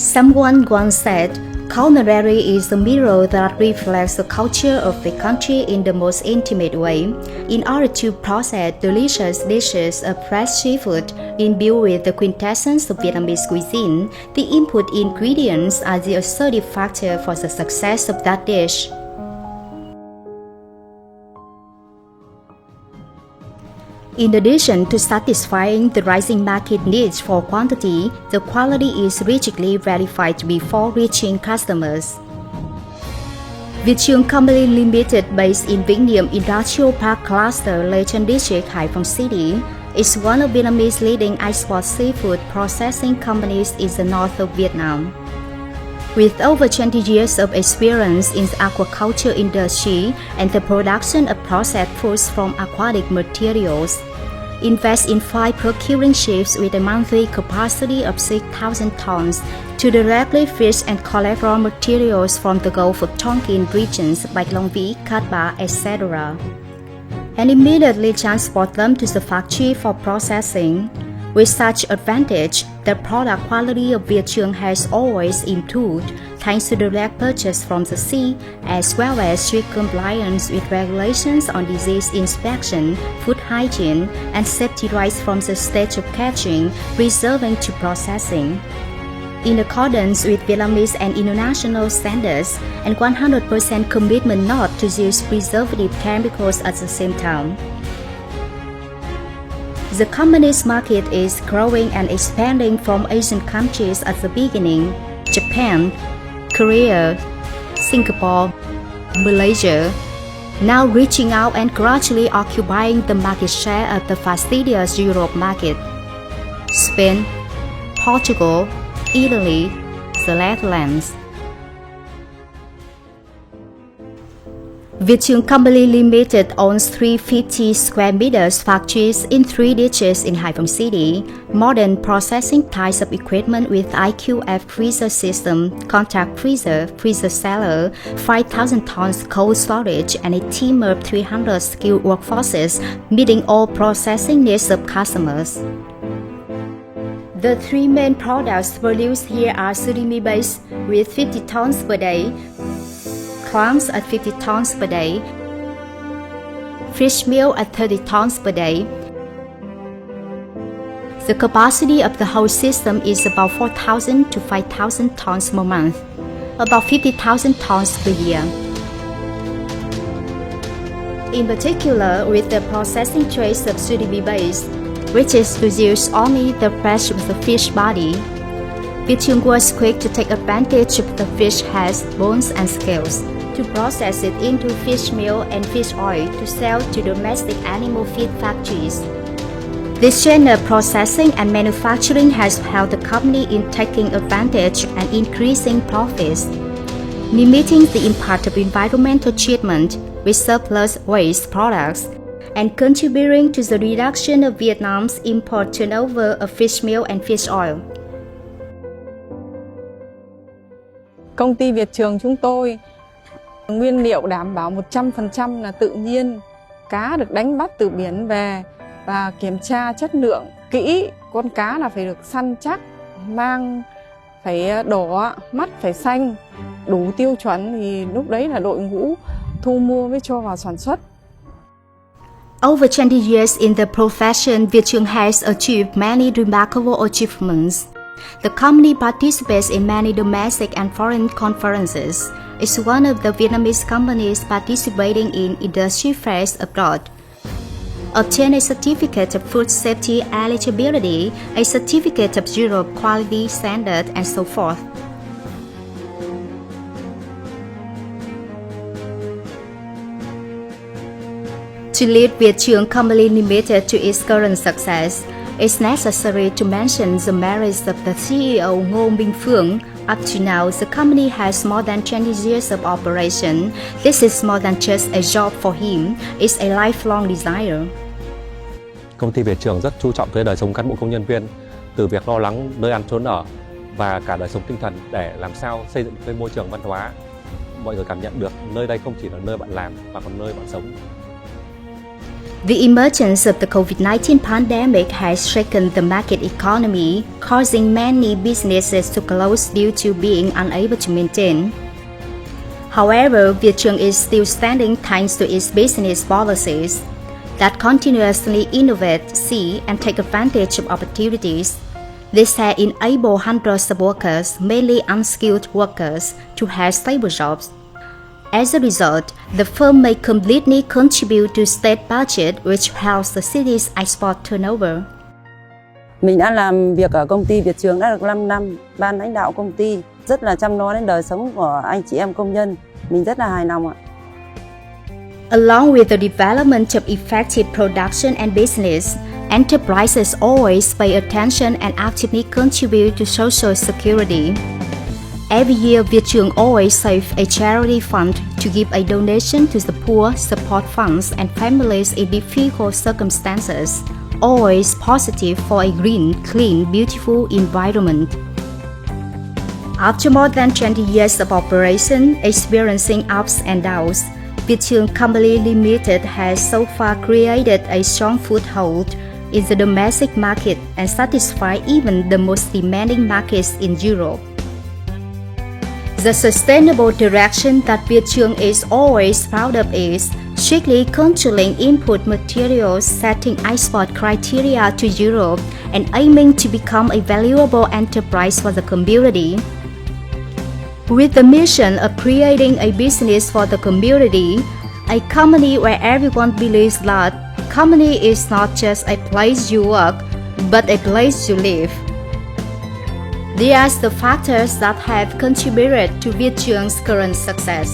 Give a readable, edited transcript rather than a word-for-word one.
Someone once said, culinary is a mirror that reflects the culture of the country in the most intimate way. In order to process delicious dishes of fresh seafood imbued with the quintessence of Vietnamese cuisine, the input ingredients are the assertive factor for the success of that dish. In addition to satisfying the rising market needs for quantity, the quality is rigidly verified before reaching customers. Viet Truong Co Limited, based in Vĩnh Niệm Industrial Park Cluster, Lê Trân District, Hải Phòng City, is one of Vietnamese leading export seafood processing companies in the north of Vietnam. With over 20 years of experience in the aquaculture industry and the production of processed foods from aquatic materials, invest in 5 procuring ships with a monthly capacity of 6,000 tons to directly fish and collect raw materials from the Gulf of Tonkin regions like Long Vĩ, Cát Bà, etc., and immediately transport them to the factory for processing. With such advantage, the product quality of Viet Truong has always improved thanks to direct purchase from the sea, as well as strict compliance with regulations on disease inspection, food hygiene, and safety rights from the stage of catching, preserving to processing. In accordance with Vietnamese and international standards, and 100% commitment not to use preservative chemicals at the same time. The company's market is growing and expanding from Asian countries at the beginning, Japan, Korea, Singapore, Malaysia, now reaching out and gradually occupying the market share of the fastidious Europe market, Spain, Portugal, Italy, the Netherlands. Viet Truong Co Limited owns 350 square meters factories in 3 districts in Hải Phòng City, modern processing types of equipment with IQF freezer system, contact freezer, freezer cellar, 5,000 tons cold storage, and a team of 300 skilled workforces meeting all processing needs of customers. The 3 main products produced here are surimi base with 50 tons per day, clams at 50 tons per day, fish meal at 30 tons per day. The capacity of the whole system is about 4,000 to 5,000 tons per month, about 50,000 tons per year. In particular, with the processing trays of surimi base, which is to use only the flesh of the fish body, Viet Truong was quick to take advantage of the fish heads, bones, and scales, to process it into fish meal and fish oil to sell to domestic animal feed factories. This chain of processing and manufacturing has helped the company in taking advantage and increasing profits, limiting the impact of environmental treatment with surplus waste products, and contributing to the reduction of Vietnam's import turnover of fish meal and fish oil. Công ty Viet Truong chúng tôi nguyên liệu đảm bảo 100% là tự nhiên, cá được đánh bắt từ biển về và kiểm tra chất lượng kỹ, con cá là phải được săn chắc, mang phải đỏ, mắt phải xanh, đủ tiêu chuẩn thì lúc đấy là đội ngũ thu mua mới cho vào sản xuất. Over 20 years in the profession, Viet Truong has achieved many remarkable achievements. The company participates in many domestic and foreign conferences. It's one of the Vietnamese companies participating in industry fairs abroad. Obtain a certificate of food safety eligibility, a certificate of Europe quality standard, and so forth. To lead Viet Truong Co Limited to its current success, it's necessary to mention the merits of the CEO Ngô Minh Phương. Up to now, the company has more than 20 years of operation. This is more than just a job for him, it's a lifelong desire. Công ty Viet Truong rất chú trọng tới đời sống cán bộ công nhân viên, từ việc lo lắng nơi ăn trốn ở và cả đời sống tinh thần để làm sao xây dựng cái môi trường văn hóa. Mọi người cảm nhận được nơi đây không chỉ là nơi bạn làm mà còn nơi bạn sống. The emergence of the COVID-19 pandemic has shaken the market economy, causing many businesses to close due to being unable to maintain. However, Viet Truong is still standing thanks to its business policies that continuously innovate, see, and take advantage of opportunities. This has enabled hundreds of workers, mainly unskilled workers, to have stable jobs. As a result, the firm may completely contribute to state budget, which helps the city's export turnover. Mình đã làm việc ở công ty Viet Truong đã được 5 năm. Ban lãnh đạo công ty rất là chăm lo đến đời sống của anh chị em công nhân. Mình rất là hài lòng ạ. Along with the development of effective production and business, enterprises always pay attention and actively contribute to social security. Every year, Viet Truong always saves a charity fund to give a donation to the poor, support funds and families in difficult circumstances, always positive for a green, clean, beautiful environment. After more than 20 years of operation, experiencing ups and downs, Viet Truong Co Limited has so far created a strong foothold in the domestic market and satisfied even the most demanding markets in Europe. The sustainable direction that Viet Truong is always proud of is strictly controlling input materials, setting export criteria to Europe, and aiming to become a valuable enterprise for the community. With the mission of creating a business for the community, a company where everyone believes that company is not just a place you work, but a place you live. These are the factors that have contributed to Viet Truong's current success.